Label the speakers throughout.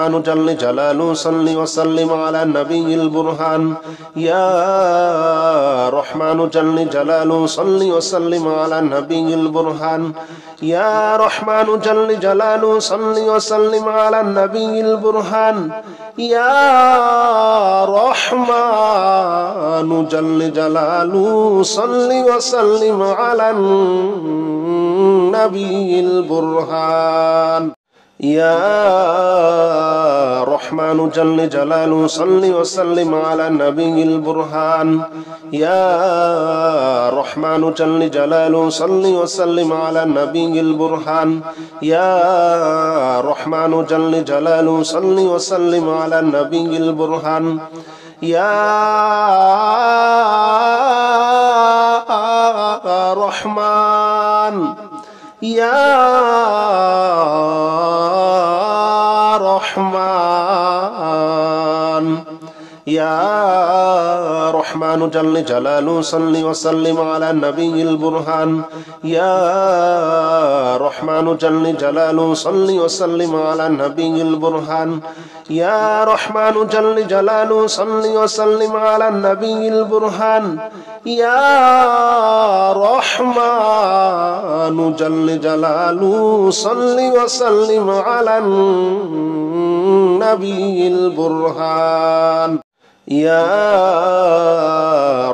Speaker 1: رحمن جل جلاله صل وسلم على النبي البرهان يا رحمن جل جلاله صل وسلم على النبي البرهان يا رحمن جل جلاله صل وسلم على النبي البرهان يا رحمن جل جلاله صل وسلم على النبي البرهان يا رحمن جل جلاله صل وسلم على النبي البرهان يا رحمن جل جلاله صل وسلم على النبي البرهان يا رحمن جل جلاله صل وسلم على النبي البرهان يا رحمن يا رحمن يا رحمن جل جلاله صل وسلم على النبي البرهان يا رحمن جل جلاله صل وسلم على النبي البرهان يا رحمن جل جلاله صل وسلم على النبي البرهان يا رحمن جل جلاله صل وسلم على النبي البرهان يا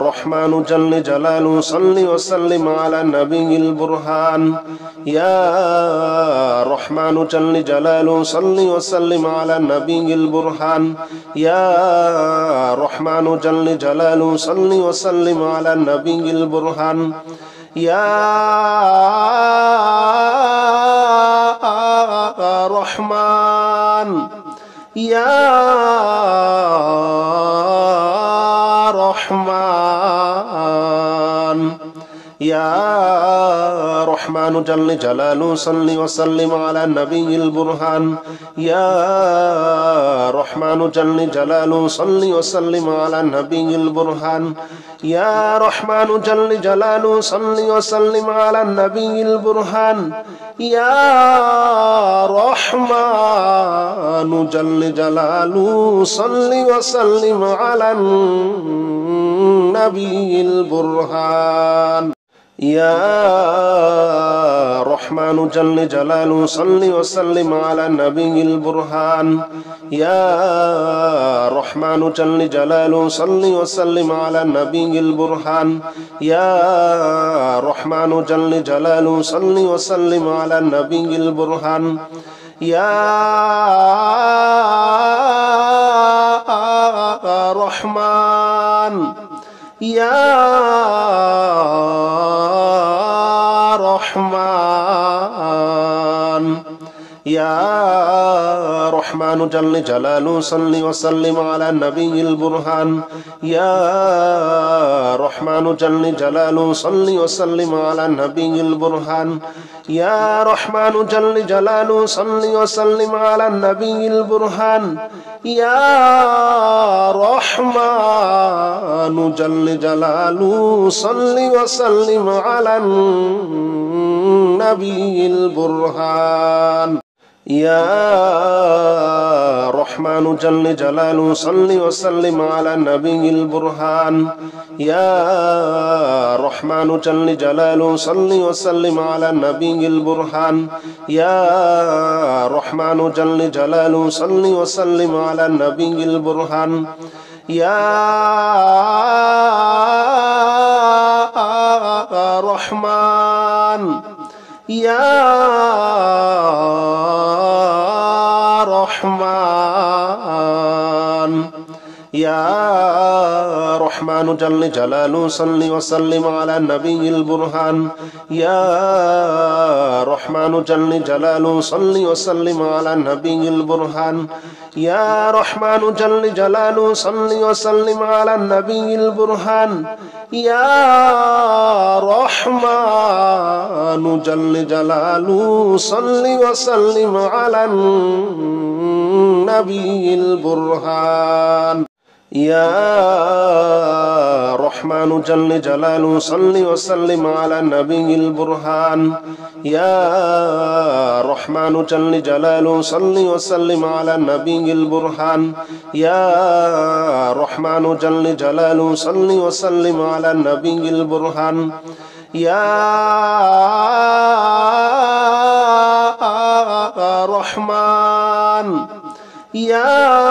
Speaker 1: رحمن جل جلاله صل وسلم على النبي البرهان يا رحمن جل جلاله صل وسلم على النبي البرهان يا رحمن جل جلاله صل وسلم على النبي البرهان يا رحمن يا رحمن يا رحمن جل جلاله صل وسلم على النبي البرهان يا رحمن جل جلاله صل وسلم على النبي البرهان يا رحمن جل جلاله صل وسلم على النبي البرهان يا رحمن جل جلاله صل وسلم على النبي البرهان يا رحمن جل جلاله صل وسلم على النبي البرهان يا رحمن جل جلاله صل وسلم على النبي البرهان يا رحمن جل جلاله صل وسلم على النبي البرهان يا رحمن يا رحمن يا رحمن جل جلاله صل وسلم على النبي البرهان يا رحمن جل جلاله صل وسلم على النبي البرهان يا رحمن جل جلاله صل وسلم على النبي البرهان يا رحمن جل جلاله صل وسلم على النبي البرهان يا رحمن جل جلاله صل وسلم على النبي البرهان يا رحمن جل جلاله صل وسلم على النبي البرهان يا رحمن جل جلاله صل وسلم على النبي البرهان يا رحمن يا رحمن يا رحمن جل جلاله صل وسلم على النبي البرهان يا رحمن جل جلاله صل وسلم على النبي البرهان يا رحمن جل جلاله صل وسلم على النبي البرهان يا رحمن جل جلاله صل وسلم على النبي البرهان يا الرحمن جل جلاله صل وسلم على النبي البرهان يا رحمن جل جلاله صل وسلم على النبي البرهان يا رحمن جل جلاله صل وسلم على النبي البرهان يا رحمن يا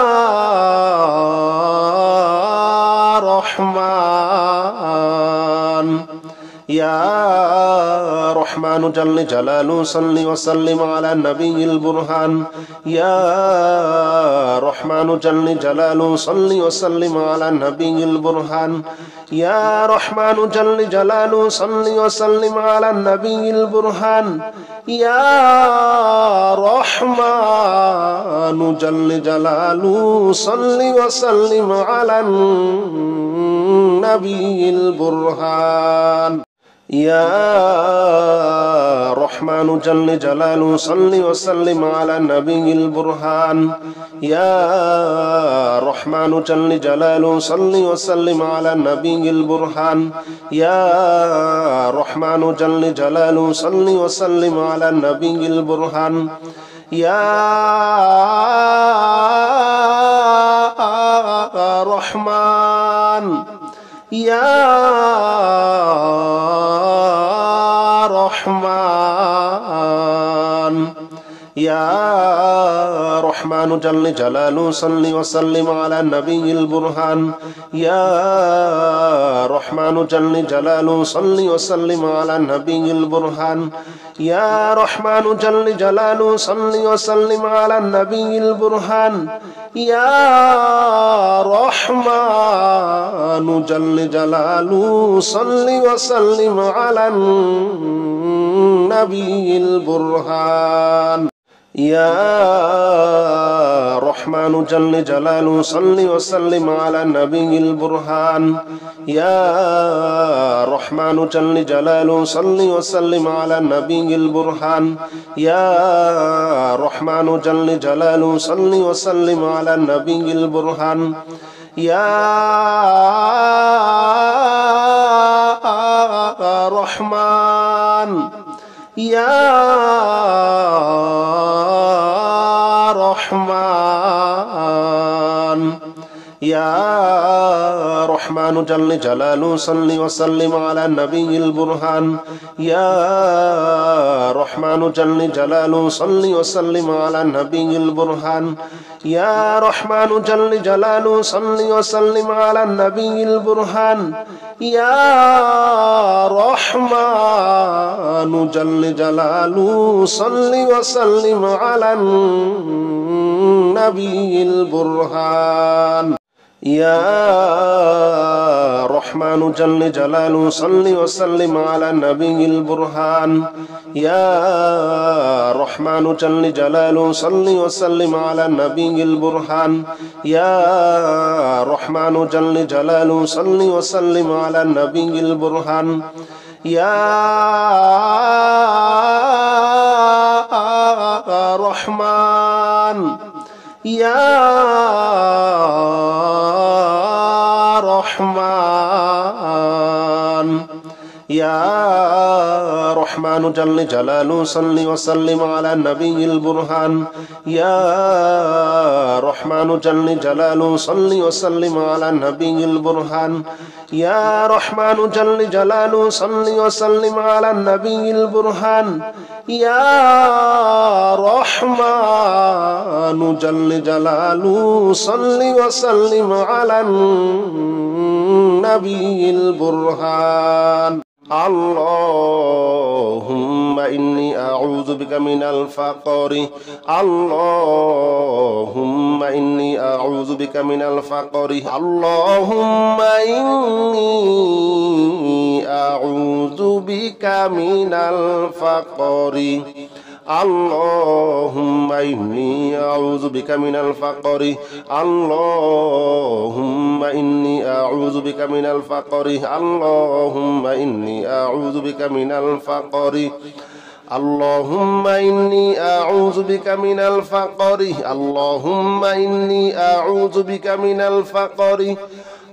Speaker 1: رحمن يا رحمن جل جلاله صل وسلم على النبي البرهان يا رحمن جل جلاله صل وسلم على النبي البرهان يا رحمن جل جلاله صل وسلم على النبي البرهان يا رحمن جل جلاله صل وسلم على النبي البرهان يا رحمن جل جلاله صل وسلم على النبي البرهان يا رحمن جل جلاله صل وسلم على النبي البرهان يا رحمن جل جلاله صل وسلم على النبي البرهان يا رحمن يا رحمن يا رحمن جل جلاله صل وسلم على النبي البرهان يا رحمن جل جلاله صل وسلم على النبي البرهان يا رحمن جل جلاله صل وسلم على النبي البرهان يا رحمن جل جلاله صل وسلم على النبي البرهان يا رحمن جل جلاله صل وسلم على النبي البرهان يا رحمن جل جلاله صل وسلم على النبي البرهان يا رحمن جل جلاله صل وسلم على النبي البرهان يا رحمن يا رحمن يا رحمن جل جلاله صل وسلم على النبي البرهان يا رحمن جل جلاله صل وسلم على النبي البرهان يا رحمن جل جلاله صل وسلم على النبي البرهان يا رحمن جل جلاله صل وسلم على النبي البرهان يا رحمن جل جلاله صل وسلم على النبي البرهان يا رحمن جل جلاله صل وسلم على النبي البرهان يا رحمن جل جلاله صل وسلم على النبي البرهان يا رحمن يا رحمن يا رحمن جل جلاله صل وسلم على النبي البرهان يا رحمن جل جلاله صل وسلم على النبي البرهان يا رحمن جل جلاله صل وسلم على النبي البرهان يا رحمن جل جلاله صل وسلم على النبي البرهان اللهم إني أعوذ بك من الفقر اللهم إني أعوذ بك من الفقر اللهم إني أعوذ بك من الفقر اللهم إني أعوذ بك من الفقر اللهم إني أعوذ بك من الفقر اللهم إني أعوذ بك من الفقر اللهم إني أعوذ بك من الفقر اللهم إني أعوذ بك من الفقر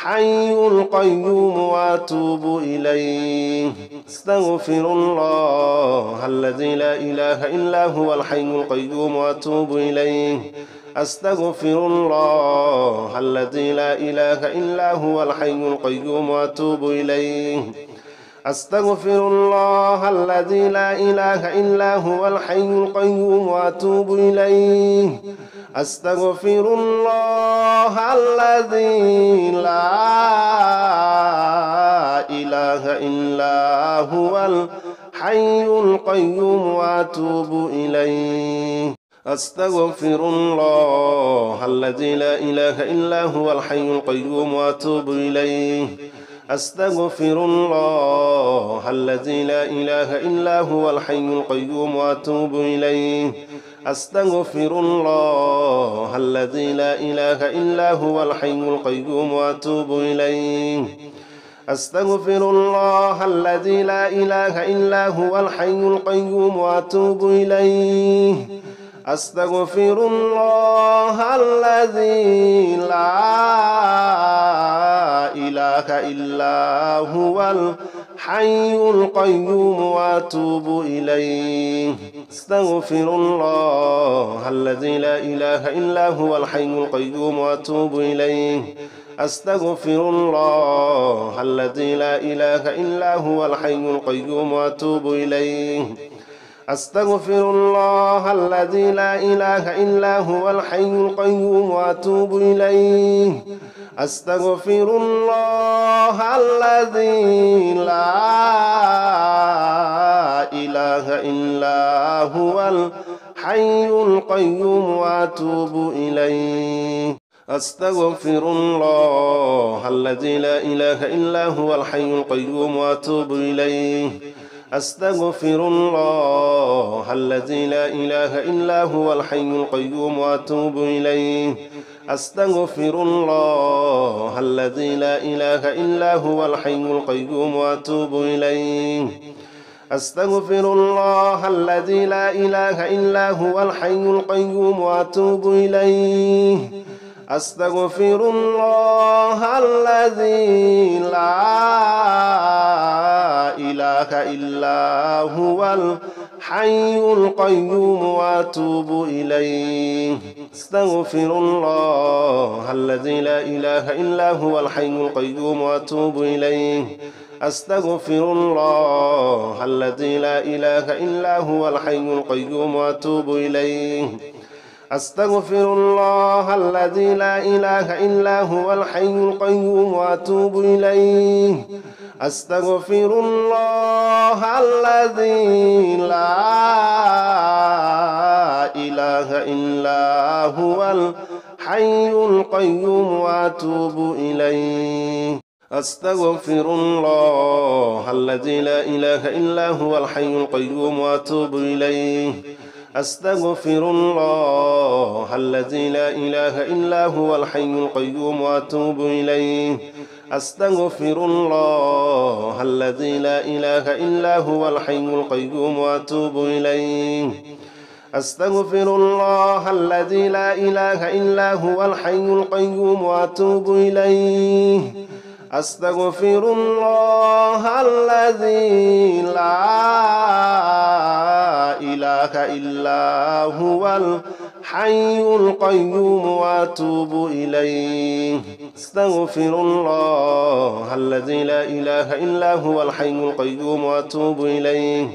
Speaker 1: الحي القيوم وأتوب إليه. أستغفر الله الذي لا إله إلا هو الحي القيوم وأتوب إليه. أستغفر الله الذي لا إله إلا هو الحي القيوم وأتوب إليه. أستغفر الله الذي لا إله إلا هو الحي القيوم وأتوب إليه. أستغفر الله الذي لا إله إلا هو الحي القيوم وأتوب إليه. أستغفر الله الذي لا إله إلا هو الحي القيوم وأتوب إليه. أستغفر الله الذي لا إله إلا هو الحي القيوم وأتوب إليه. أستغفر الله الذي لا إله إلا هو الحي القيوم وأتوب إليه. أستغفر الله الذي لا إله إلا هو الحي القيوم وأتوب إليه. أستغفر الله الذي لا إله إلا هو الحي القيوم وأتوب إليه. أستغفر الله الذي لا إله إلا هو الحي القيوم وأتوب إليه. أستغفر الله الذي لا إله إلا هو الحي القيوم وأتوب إليه. أستغفر الله الذي لا إله إلا هو الحي القيوم وأتوب إليه. أستغفر الله الذي لا إله إلا هو الحي القيوم وأتوب إليه. أستغفر الله الذي لا إله إلا هو الحي القيوم وأتوب إليه. أستغفر الله الذي لا إله إلا هو الحي القيوم وأتوب إليه. أستغفر الله الذي لا إله إلا هو الحي القيوم وأتوب إليه. أستغفر الله الذي لا إله إلا هو الحي القيوم وأتوب إليه. أستغفر الله الذي لا إله إلا هو الحي القيوم وأتوب إليه. أستغفر الله الذي لا إله إلا هو الحي القيوم وأتوب إليه. أستغفر الله الذي لا إله إلا هو الحي القيوم وأتوب إليه. أستغفر الله الذي لا إله إلا هو الحي القيوم وأتوب إليه. أستغفر الله الذي لا إله إلا هو الحي القيوم وأتوب إليه. أستغفر الله الذي لا إله إلا هو الحي القيوم وأتوب إليه. أستغفر الله الذي لا إله إلا هو الحي القيوم وأتوب إليه. أستغفر الله الذي لا إله إلا هو الحي القيوم وأتوب إليه. أستغفر الله الذي لا إله إلا هو الحي القيوم وأتوب إليه. أستغفر الله الذي لا إله إلا هو الحي القيوم وأتوب إليه. أستغفر الله الذي لا إله إلا هو الحي القيوم وأتوب إليه.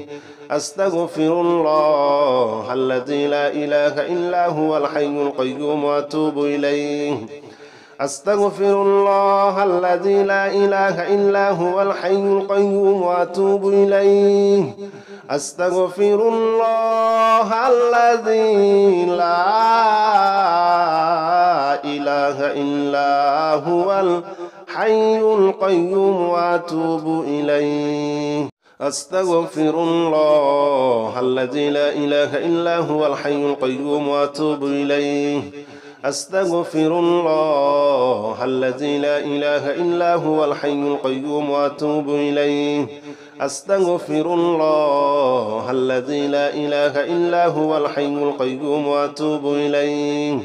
Speaker 1: أستغفر الله الذي لا إله إلا هو الحي القيوم وأتوب إليه. أستغفر الله الذي لا إله إلا هو الحي القيوم وأتوب إليه. أستغفر الله الذي لا إله إلا هو الحي القيوم وأتوب إليه. أستغفر الله الذي لا إله إلا هو الحي القيوم وأتوب إليه. أستغفر الله الذي لا إله إلا هو الحي القيوم وأتوب إليه. أستغفر الله الذي لا إله إلا هو الحي القيوم وأتوب إليه.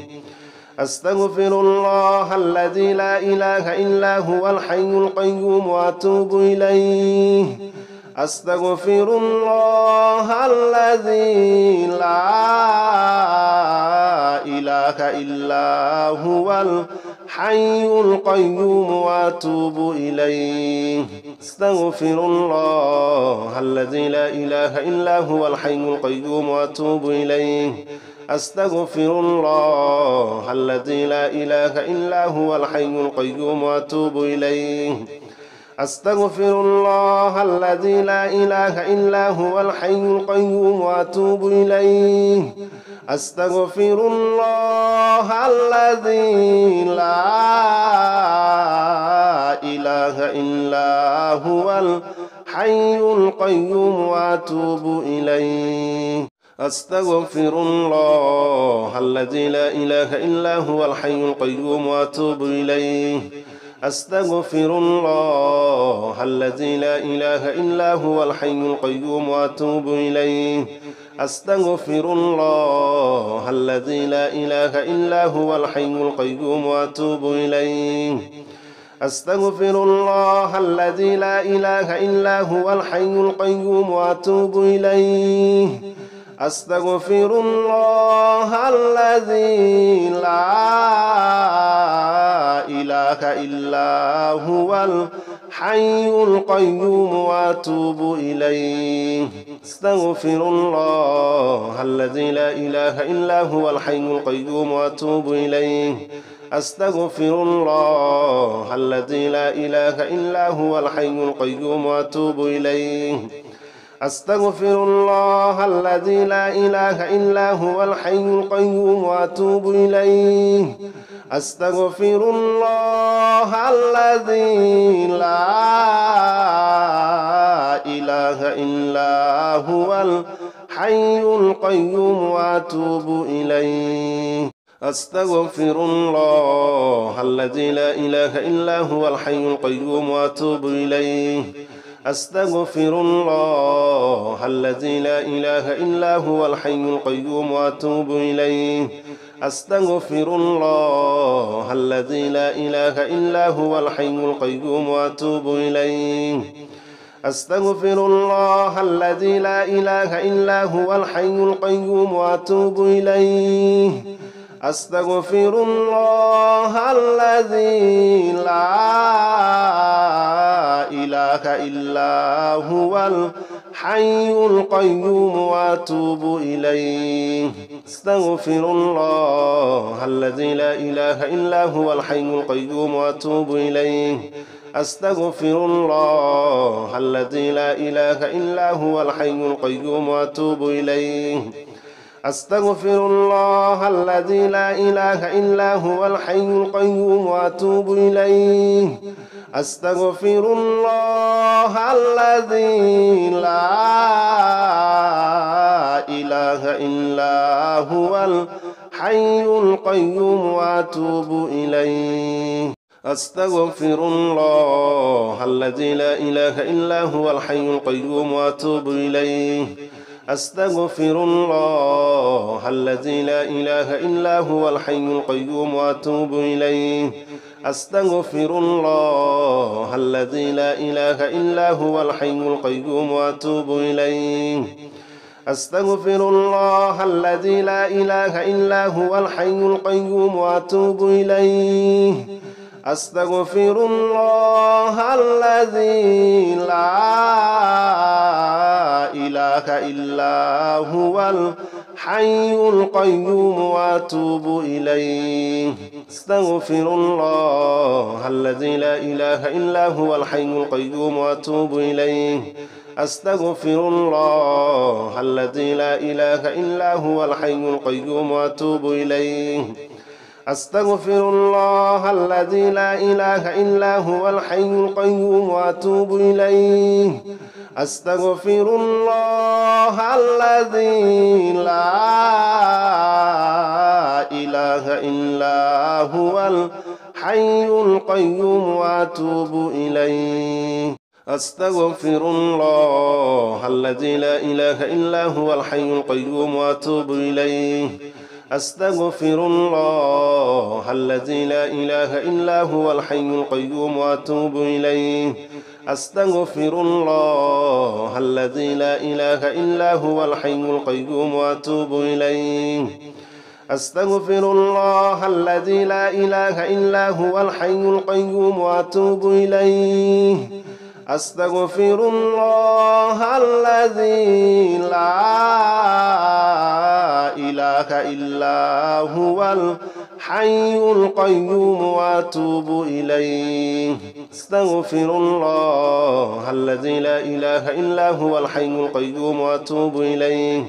Speaker 1: أستغفر الله الذي لا إله إلا هو الحي القيوم وأتوب إليه أستغفر الله الذي لا إله إلا هو الحي القيوم وأتوب إليه أستغفر الله الذي لا إله إلا هو الحي القيوم وأتوب إليه أستغفر الله الذي لا إله إلا هو الحي القيوم وأتوب إليه أستغفر الله الذي لا إله إلا هو الحي القيوم وأتوب إليه أستغفر الله الذي لا إله إلا هو الحي القيوم وأتوب إليه أستغفر الله الذي لا إله إلا هو الحي القيوم وأتوب إليه أستغفر الله الذي لا إله إلا هو الحي القيوم وأتوب إليه أستغفر الله الذي لا إله إلا هو الحي القيوم وأتوب إليه أستغفر الله الذي لا إله إلا هو الحي القيوم وأتوب إليه أستغفر الله الذي لا إله إلا هو الحي القيوم وأتوب إليه أستغفر الله الذي لا إله إلا هو الحي القيوم وأتوب إليه أستغفر الله الذي لا إله إلا هو الحي القيوم وأتوب إليه أستغفر الله الذي لا إله إلا هو الحي القيوم وأتوب إليه أستغفر الله الذي لا إله إلا هو الحي القيوم وأتوب إليه أستغفر الله الذي لا إله إلا هو الحي القيوم وأتوب إليه أستغفر الله الذي لا إله إلا هو الحي القيوم وأتوب إليه أستغفر الله الذي لا إله إلا هو الحي القيوم وأتوب إليه أستغفر الله الذي لا إله إلا هو الحي القيوم وأتوب إليه أستغفر الله الذي لا إله إلا هو الحي القيوم وأتوب إليه أستغفر الله الذي لا إله إلا هو الحي القيوم وأتوب إليه أستغفر الله الذي لا إله إلا هو الحي القيوم وأتوب إليه أستغفر الله الذي لا إله إلا هو الحي القيوم وأتوب إليه أستغفر الله الذي لا إله إلا هو الحي القيوم وأتوب إليه أستغفر الله الذي لا إله إلا هو الحي القيوم وأتوب إليه أستغفر الله الذي لا إله إلا هو الحي القيوم وأتوب إليه أستغفر الله الذي لا إله إلا هو الحي القيوم وأتوب إليه أستغفر الله الذي لا إله إلا هو الحي القيوم وأتوب إليه أستغفر الله الذي لا إله إلا هو الحي القيوم وأتوب إليه أستغفر الله الذي لا إله إلا هو الحي القيوم وأتوب إليه أستغفر الله الذي لا إله إلا هو الحي القيوم وأتوب إليه أستغفر الله الذي لا إله إلا هو الحي القيوم وأتوب إليه أستغفر الله الذي لا إله إلا هو الحي القيوم وأتوب إليه أستغفر الله الذي لا إله إلا هو الحي القيوم وأتوب إليه أستغفر الله الذي لا إله إلا هو الحي القيوم وأتوب إليه أستغفر الله الذي لا إله إلا هو الحي القيوم وأتوب إليه أستغفر الله الذي لا إله إلا هو الحي القيوم وأتوب إليه أستغفر الله الذي لا إله إلا هو الحي القيوم وأتوب إليه أستغفر الله الذي لا إله إلا هو الحي القيوم وأتوب إليه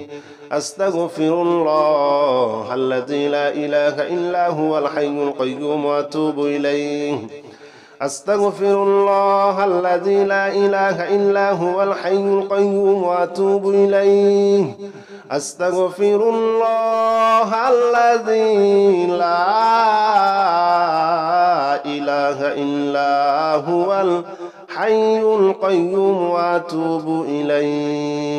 Speaker 1: أستغفر الله الذي لا إله إلا هو الحي القيوم وأتوب إليه أستغفر الله الذي لا إله إلا هو الحي القيوم وأتوب إليه أستغفر الله الذي لا إله إلا هو الحي القيوم وأتوب إليه